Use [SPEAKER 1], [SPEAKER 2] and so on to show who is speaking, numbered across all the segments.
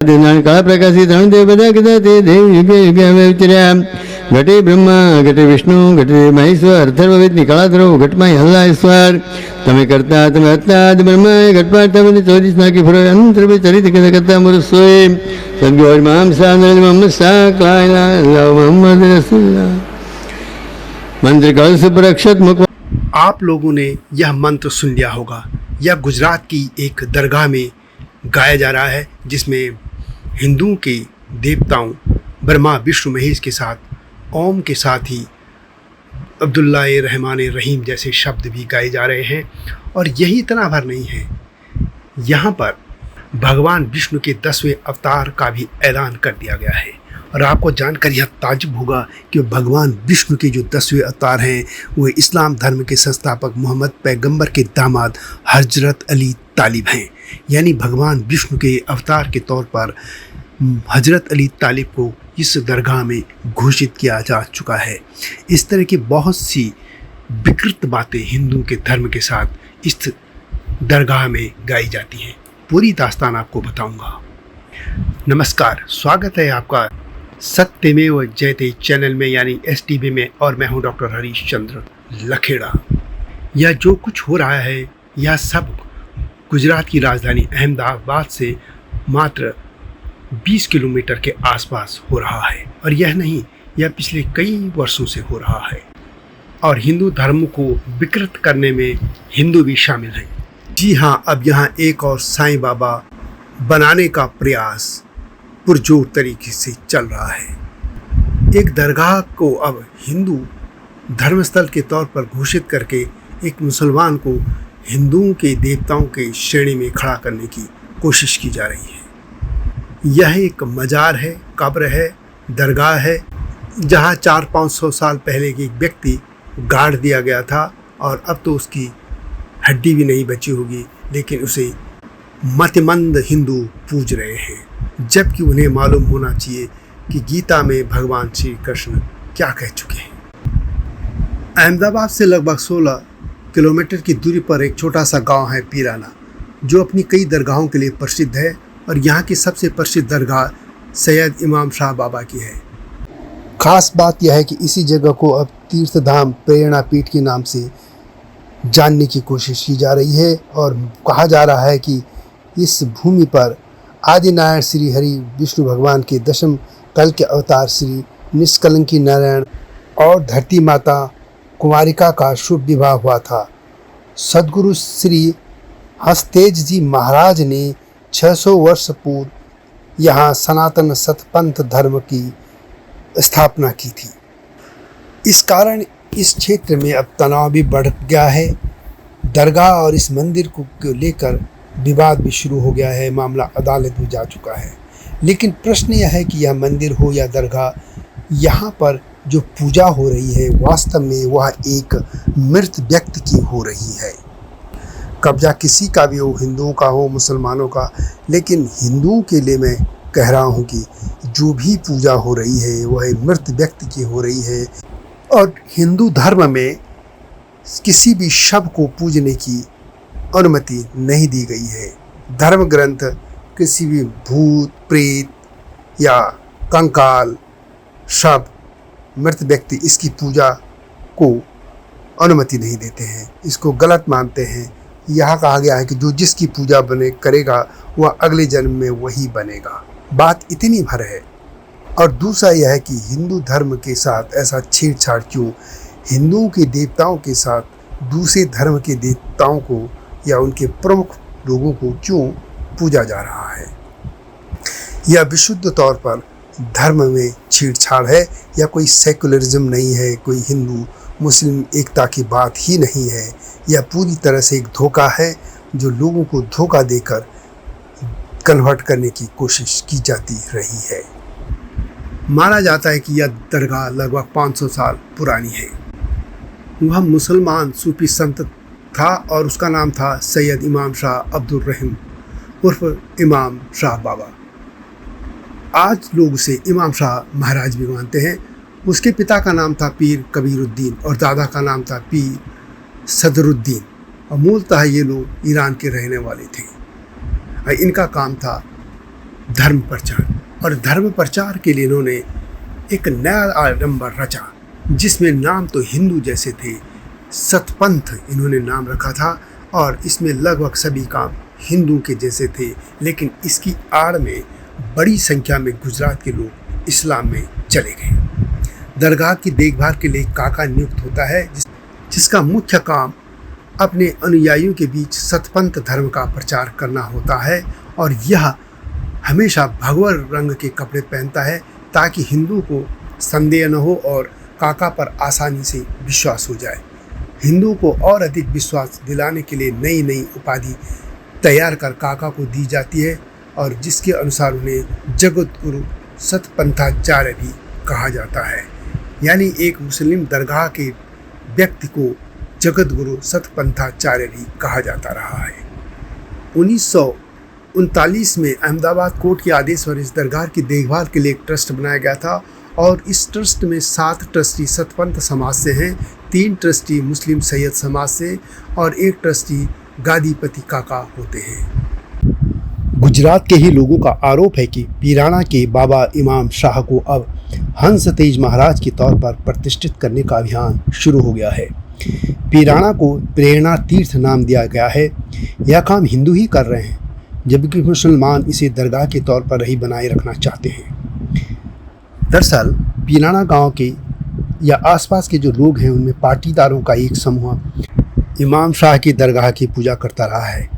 [SPEAKER 1] काल प्रकाशित देव बदा ते देव युगे युगे विचर्या घटे ब्रह्मा घटे विष्णु घटे महेश्वर अर्थर्ववेद निकालाधरो घटमाई हल्ला ईश्वर तमें करता तमें हत्ता ब्रह्मा घटपाट तमें 24 नाकी फुर अंतर में चरित करता मुरसोए सदगुरु इमाम शाह नबी मोहम्मद शाह कायला मोहम्मद रसूलुल्लाह मंत्र कल सुप्रक्षत मुख।
[SPEAKER 2] आप लोगों ने यह मंत्र सुन लिया होगा। यह गुजरात की एक दरगाह में गाया जा रहा है, जिसमें हिंदुओं के देवताओं ब्रह्मा विष्णु महेश के साथ ओम के साथ ही अब्दुल्लाह रहमान रहीम जैसे शब्द भी गाए जा रहे हैं। और यही इतना भर नहीं है, यहाँ पर भगवान विष्णु के 10वें अवतार का भी ऐलान कर दिया गया है। और आपको जानकर यह ताज्जुब होगा कि भगवान विष्णु के जो 10वें अवतार हैं वो इस्लाम धर्म के संस्थापक मोहम्मद पैगंबर के दामाद हजरत अली तालिब हैं। यानी भगवान विष्णु के अवतार के तौर पर हजरत अली तालिब को इस दरगाह में घोषित किया जा चुका है। इस तरह की बहुत सी विकृत बातें हिंदू के धर्म के साथ इस दरगाह में गाई जाती हैं। पूरी दास्तान आपको बताऊंगा। नमस्कार, स्वागत है आपका सत्यमेव जयते चैनल में यानी STV में, और मैं हूं डॉक्टर हरीश चंद्र लखेड़ा। यह जो कुछ हो रहा है यह सब गुजरात की राजधानी अहमदाबाद से मात्र 20 किलोमीटर के आसपास हो रहा है। और यह नहीं, यह पिछले कई वर्षों से हो रहा है। और हिंदू धर्म को विकृत करने में हिंदू भी शामिल हैं। जी हाँ, अब यहाँ एक और साईं बाबा बनाने का प्रयास पुरजोर तरीके से चल रहा है। एक दरगाह को अब हिंदू धर्मस्थल के तौर पर घोषित करके एक मुसलमान को हिंदुओं के देवताओं के श्रेणी में खड़ा करने की कोशिश की जा रही है। यह एक मजार है, कब्र है, दरगाह है, जहाँ 400-500 साल पहले की एक व्यक्ति गाड़ दिया गया था और अब तो उसकी हड्डी भी नहीं बची होगी, लेकिन उसे मतमंद हिंदू पूज रहे हैं। जबकि उन्हें मालूम होना चाहिए कि गीता में भगवान श्री कृष्ण क्या कह चुके हैं। अहमदाबाद से लगभग 16 किलोमीटर की दूरी पर एक छोटा सा गांव है पीराना, जो अपनी कई दरगाहों के लिए प्रसिद्ध है। और यहाँ की सबसे प्रसिद्ध दरगाह सैयद इमाम शाह बाबा की है। खास बात यह है कि इसी जगह को अब तीर्थधाम प्रेरणा पीठ के नाम से जानने की कोशिश की जा रही है। और कहा जा रहा है कि इस भूमि पर आदिनारायण श्री हरि विष्णु भगवान के 10वें कल के अवतार श्री निष्कलंकी नारायण और धरती माता कुमारिका का शुभ विवाह हुआ था। सदगुरु श्री हस्तेज जी महाराज ने 600 वर्ष पूर्व यहाँ सनातन सतपंथ धर्म की स्थापना की थी। इस कारण इस क्षेत्र में अब तनाव भी बढ़ गया है। दरगाह और इस मंदिर को लेकर विवाद भी शुरू हो गया है, मामला अदालत में जा चुका है। लेकिन प्रश्न यह है कि यह मंदिर हो या दरगाह, यहाँ पर जो पूजा हो रही है वास्तव में वह एक मृत व्यक्ति की हो रही है। कब्जा किसी का भी हो, हिंदुओं का हो मुसलमानों का, लेकिन हिंदुओं के लिए मैं कह रहा हूँ कि जो भी पूजा हो रही है वह मृत व्यक्ति की हो रही है। और हिंदू धर्म में किसी भी शव को पूजने की अनुमति नहीं दी गई है। धर्म ग्रंथ किसी भी भूत प्रेत या कंकाल शव मृत व्यक्ति इसकी पूजा को अनुमति नहीं देते हैं, इसको गलत मानते हैं। यहाँ कहा गया है कि जो जिसकी पूजा करेगा वह अगले जन्म में वही बनेगा। बात इतनी भर है। और दूसरा यह है कि हिंदू धर्म के साथ ऐसा छेड़छाड़ क्यों? हिंदुओं के देवताओं के साथ दूसरे धर्म के देवताओं को या उनके प्रमुख लोगों को क्यों पूजा जा रहा है? यह विशुद्ध तौर पर धर्म में छेड़छाड़ है या कोई सेकुलरिज्म नहीं है, कोई हिंदू मुस्लिम एकता की बात ही नहीं है। यह पूरी तरह से एक धोखा है जो लोगों को धोखा देकर कन्वर्ट करने की कोशिश की जाती रही है। माना जाता है कि यह दरगाह लगभग 500 साल पुरानी है। वह मुसलमान सूफी संत था और उसका नाम था सैयद इमाम शाह अब्दुल रहीम उर्फ इमाम शाह बाबा। आज लोग उसे इमाम शाह महाराज भी मानते हैं। उसके पिता का नाम था पीर कबीरुद्दीन और दादा का नाम था पीर सदरुद्दीन। और मूलतः ये लोग ईरान के रहने वाले थे। इनका काम था धर्म प्रचार, और धर्म प्रचार के लिए इन्होंने एक नया आडंबर रचा जिसमें नाम तो हिंदू जैसे थे, सतपंथ इन्होंने नाम रखा था, और इसमें लगभग सभी काम हिंदू के जैसे थे, लेकिन इसकी आड़ में बड़ी संख्या में गुजरात के लोग इस्लाम में चले गए। दरगाह की देखभाल के लिए काका नियुक्त होता है जिसका मुख्य काम अपने अनुयायियों के बीच सतपंथ धर्म का प्रचार करना होता है, और यह हमेशा भगवा रंग के कपड़े पहनता है ताकि हिंदू को संदेह न हो और काका पर आसानी से विश्वास हो जाए। हिंदू को और अधिक विश्वास दिलाने के लिए नई नई उपाधि तैयार कर काका को दी जाती है, और जिसके अनुसार उन्हें जगत गुरु सतपंथाचार्य भी कहा जाता है। यानी एक मुस्लिम दरगाह के व्यक्ति को जगत गुरु सतपंथाचार्य भी कहा जाता रहा है। 1939 में अहमदाबाद कोर्ट के आदेश पर इस दरगाह की देखभाल के लिए एक ट्रस्ट बनाया गया था, और इस ट्रस्ट में 7 ट्रस्टी सतपंथ समाज से हैं, 3 ट्रस्टी मुस्लिम सैयद समाज से, और 1 ट्रस्टी गादीपति काका होते हैं। गुजरात के ही लोगों का आरोप है कि पीराना के बाबा इमाम शाह को अब हंस तेज महाराज के तौर पर प्रतिष्ठित करने का अभियान शुरू हो गया है। पीराना को प्रेरणा तीर्थ नाम दिया गया है। यह काम हिंदू ही कर रहे हैं, जबकि मुसलमान इसे दरगाह के तौर पर ही बनाए रखना चाहते हैं। दरअसल पीराना गांव के या आसपास के जो लोग हैं उनमें पाटीदारों का एक समूह इमाम शाह की दरगाह की पूजा करता रहा है।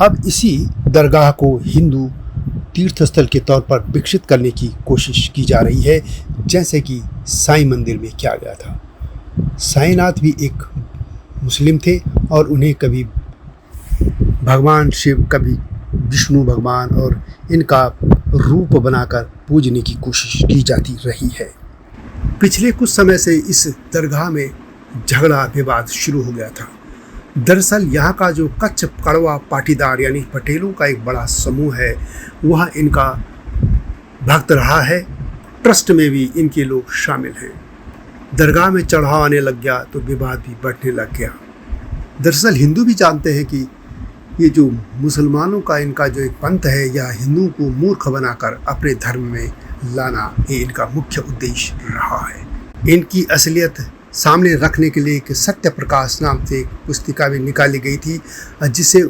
[SPEAKER 2] अब इसी दरगाह को हिंदू तीर्थस्थल के तौर पर विकसित करने की कोशिश की जा रही है, जैसे कि साईं मंदिर में किया गया था। साईनाथ भी एक मुस्लिम थे और उन्हें कभी भगवान शिव, कभी विष्णु भगवान और इनका रूप बनाकर पूजने की कोशिश की जाती रही है। पिछले कुछ समय से इस दरगाह में झगड़ा विवाद शुरू हो गया था। दरअसल यहाँ का जो कच्छ कड़वा पाटीदार यानी पटेलों का एक बड़ा समूह है, वह इनका भक्त रहा है। ट्रस्ट में भी इनके लोग शामिल हैं। दरगाह में चढ़ाव आने लग गया तो विवाद भी बढ़ने लग गया। दरअसल हिंदू भी जानते हैं कि ये जो मुसलमानों का इनका जो एक पंथ है, यह हिंदू को मूर्ख बनाकर अपने धर्म में लाना ये इनका मुख्य उद्देश्य रहा है। इनकी असलियत सामने रखने के लिए एक सत्य प्रकाश नाम से एक पुस्तिका भी निकाली गई थी, जिसे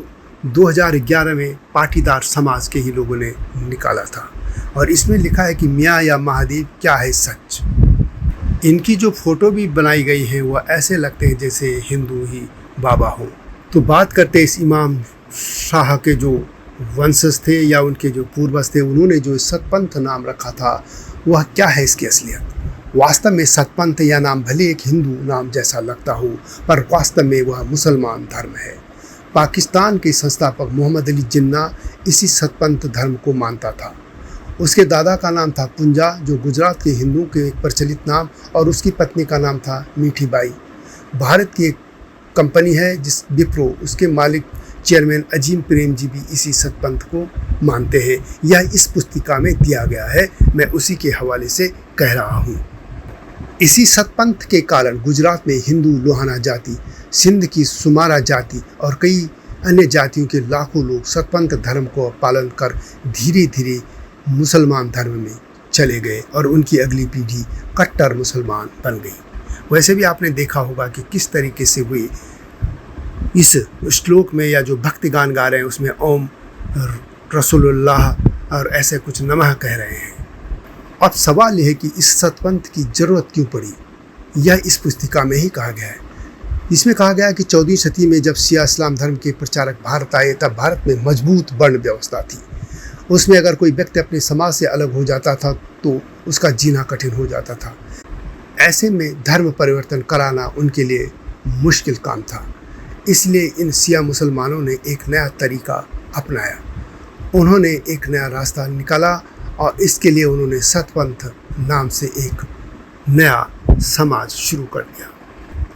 [SPEAKER 2] 2011 में पाटीदार समाज के ही लोगों ने निकाला था, और इसमें लिखा है कि मियाँ या महादेव क्या है सच। इनकी जो फोटो भी बनाई गई है वह ऐसे लगते हैं जैसे हिंदू ही बाबा हो। तो बात करते इस इमाम शाह के जो वंशज थे या उनके जो पूर्वज थे, उन्होंने जो सतपंथ नाम रखा था वह क्या है इसकी असलियत। वास्तव में सतपंथ या नाम भले एक हिंदू नाम जैसा लगता हो, पर वास्तव में वह मुसलमान धर्म है। पाकिस्तान के संस्थापक मोहम्मद अली जिन्ना इसी सतपंथ धर्म को मानता था। उसके दादा का नाम था पुंजा, जो गुजरात के हिंदुओं के एक प्रचलित नाम, और उसकी पत्नी का नाम था मीठी बाई। भारत की एक कंपनी है जिस विप्रो, उसके मालिक चेयरमैन अजीम प्रेम जी भी इसी सतपंथ को मानते हैं। यह इस पुस्तिका में दिया गया है, मैं उसी के हवाले से कह रहा हूँ। इसी सतपंथ के कारण गुजरात में हिंदू लोहाना जाति, सिंध की सुमारा जाति और कई अन्य जातियों के लाखों लोग सतपंथ धर्म को पालन कर धीरे धीरे मुसलमान धर्म में चले गए, और उनकी अगली पीढ़ी कट्टर मुसलमान बन गई। वैसे भी आपने देखा होगा कि किस तरीके से वे इस श्लोक में या जो भक्ति गान गा रहे हैं उसमें ओम रसूलुल्लाह और ऐसे कुछ नमः कह रहे हैं। अब सवाल यह है कि इस सतपंथ की ज़रूरत क्यों पड़ी। यह इस पुस्तिका में ही कहा गया है। इसमें कहा गया है कि 14वीं सदी में जब शिया इस्लाम धर्म के प्रचारक भारत आए, तब भारत में मजबूत वर्ण व्यवस्था थी। उसमें अगर कोई व्यक्ति अपने समाज से अलग हो जाता था तो उसका जीना कठिन हो जाता था। ऐसे में धर्म परिवर्तन कराना उनके लिए मुश्किल काम था। इसलिए इन शिया मुसलमानों ने एक नया तरीका अपनाया। उन्होंने एक नया रास्ता निकाला, और इसके लिए उन्होंने सतपंथ नाम से एक नया समाज शुरू कर दिया।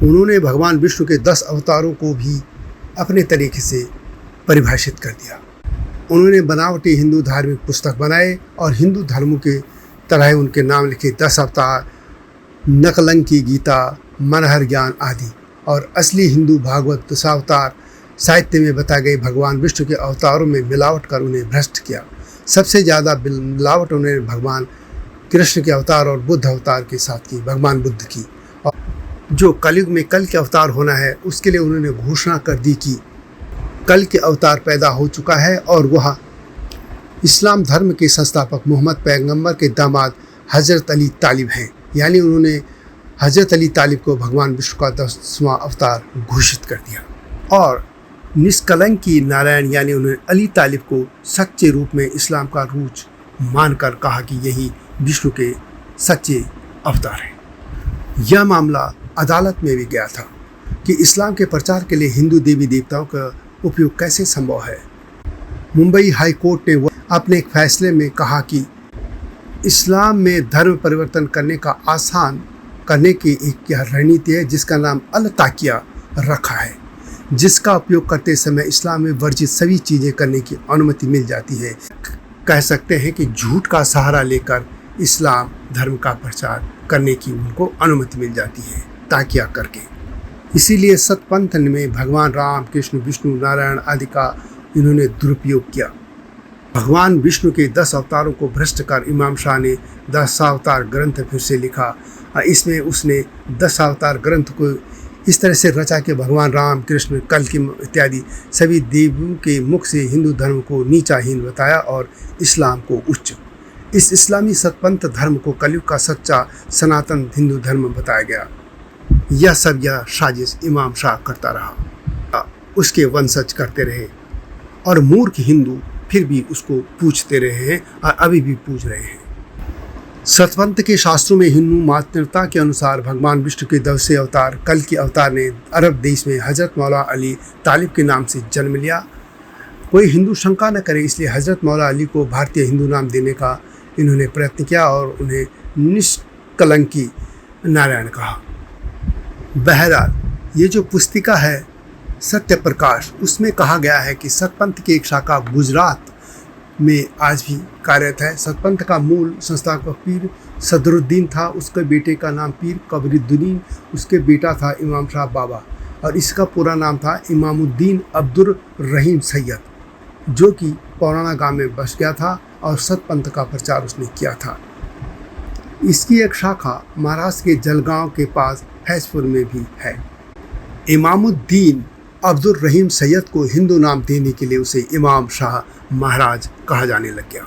[SPEAKER 2] उन्होंने भगवान विष्णु के 10 अवतारों को भी अपने तरीके से परिभाषित कर दिया। उन्होंने बनावटी हिंदू धार्मिक पुस्तक बनाए और हिंदू धर्मों के तरह उनके नाम लिखे 10 अवतार, नकलंकी गीता, मनहर ज्ञान आदि, और असली हिंदू भागवत दशावतार साहित्य में बताए गए भगवान विष्णु के अवतारों में मिलावट कर उन्हें भ्रष्ट किया। सबसे ज़्यादा मिलावट उन्होंने भगवान कृष्ण के अवतार और बुद्ध अवतार के साथ की, भगवान बुद्ध की। और जो कलयुग में कल के अवतार होना है उसके लिए उन्होंने घोषणा कर दी कि कल के अवतार पैदा हो चुका है और वह इस्लाम धर्म के संस्थापक मोहम्मद पैगंबर के दामाद हज़रत अली तालिब हैं। यानी उन्होंने हज़रत अली तालिब को भगवान विष्णु का 10वां अवतार घोषित कर दिया और निष्कलंकी नारायण यानी उन्होंने अली तालिब को सच्चे रूप में इस्लाम का रूज मानकर कहा कि यही विष्णु के सच्चे अवतार हैं। यह मामला अदालत में भी गया था कि इस्लाम के प्रचार के लिए हिंदू देवी देवताओं का उपयोग कैसे संभव है। मुंबई हाई कोर्ट ने अपने एक फैसले में कहा कि इस्लाम में धर्म परिवर्तन करने का आसान करने की एक यह रणनीति है जिसका नाम अल ताकिया रखा है, जिसका उपयोग करते समय इस्लाम में वर्जित सभी चीज़ें करने की अनुमति मिल जाती है। कह सकते हैं कि झूठ का सहारा लेकर इस्लाम धर्म का प्रचार करने की उनको अनुमति मिल जाती है ताकिया करके। इसीलिए सतपंथ में भगवान राम, कृष्ण, विष्णु, नारायण आदि का इन्होंने दुरुपयोग किया। भगवान विष्णु के 10 अवतारों को भ्रष्ट कर इमाम शाह ने 10 अवतार ग्रंथ फिर से लिखा। इसमें उसने 10 अवतार ग्रंथ को इस तरह से रचा कि भगवान राम, कृष्ण, कल्कि इत्यादि सभी देवियों के मुख से हिंदू धर्म को नीचाहीन बताया और इस्लाम को उच्च। इस इस्लामी सतपंथ धर्म को कलयुग का सच्चा सनातन हिंदू धर्म बताया गया। यह सब यह साजिश इमाम शाह करता रहा, उसके वंशज करते रहे और मूर्ख हिंदू फिर भी उसको पूछते रहे हैं और अभी भी पूछ रहे हैं। सतपंथ के शास्त्रों में हिंदू मान्यता के अनुसार भगवान विष्णु के 10वें अवतार कल के अवतार ने अरब देश में हज़रत मौला अली तालिब के नाम से जन्म लिया। कोई हिंदू शंका न करे इसलिए हज़रत मौला अली को भारतीय हिंदू नाम देने का इन्होंने प्रयत्न किया और उन्हें निष्कलंकी नारायण कहा। बहरहाल ये जो पुस्तिका है सत्य प्रकाश, उसमें कहा गया है कि सतपंथ की एक शाखा गुजरात में आज भी कार्यरत है। सतपंथ का मूल संस्थापक पीर सदरुद्दीन था, उसके बेटे का नाम पीर कबरुद्दीन, उसके बेटा था इमाम शाह बाबा और इसका पूरा नाम था इमामुद्दीन अब्दुल रहीम सैयद, जो कि पौराना गांव में बस गया था और सतपंथ का प्रचार उसने किया था। इसकी एक शाखा महाराष्ट्र के जलगांव के पास फैजपुर में भी है। इमामुद्दीन अब्दुल रहीम सैयद को हिंदू नाम देने के लिए उसे इमाम शाह महाराज कहा जाने लग गया।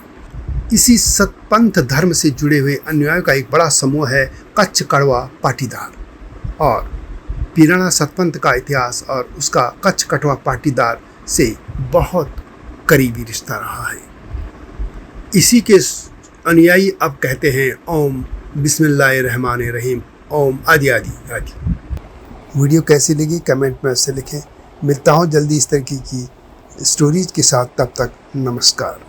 [SPEAKER 2] इसी सतपंथ धर्म से जुड़े हुए अनुयायियों का एक बड़ा समूह है कच्छ कड़वा पाटीदार, और पीराना सतपंथ का इतिहास और उसका कच्छ कड़वा पाटीदार से बहुत करीबी रिश्ता रहा है। इसी के अनुयायी अब कहते हैं ओम बिस्मिल्लाहिर्रहमानिर्रहीम, ओम आदि आदि आदि। वीडियो कैसी लगी कमेंट में उससे लिखें। मिलता हूँ जल्दी इस तरह की स्टोरीज के साथ, तब तक नमस्कार।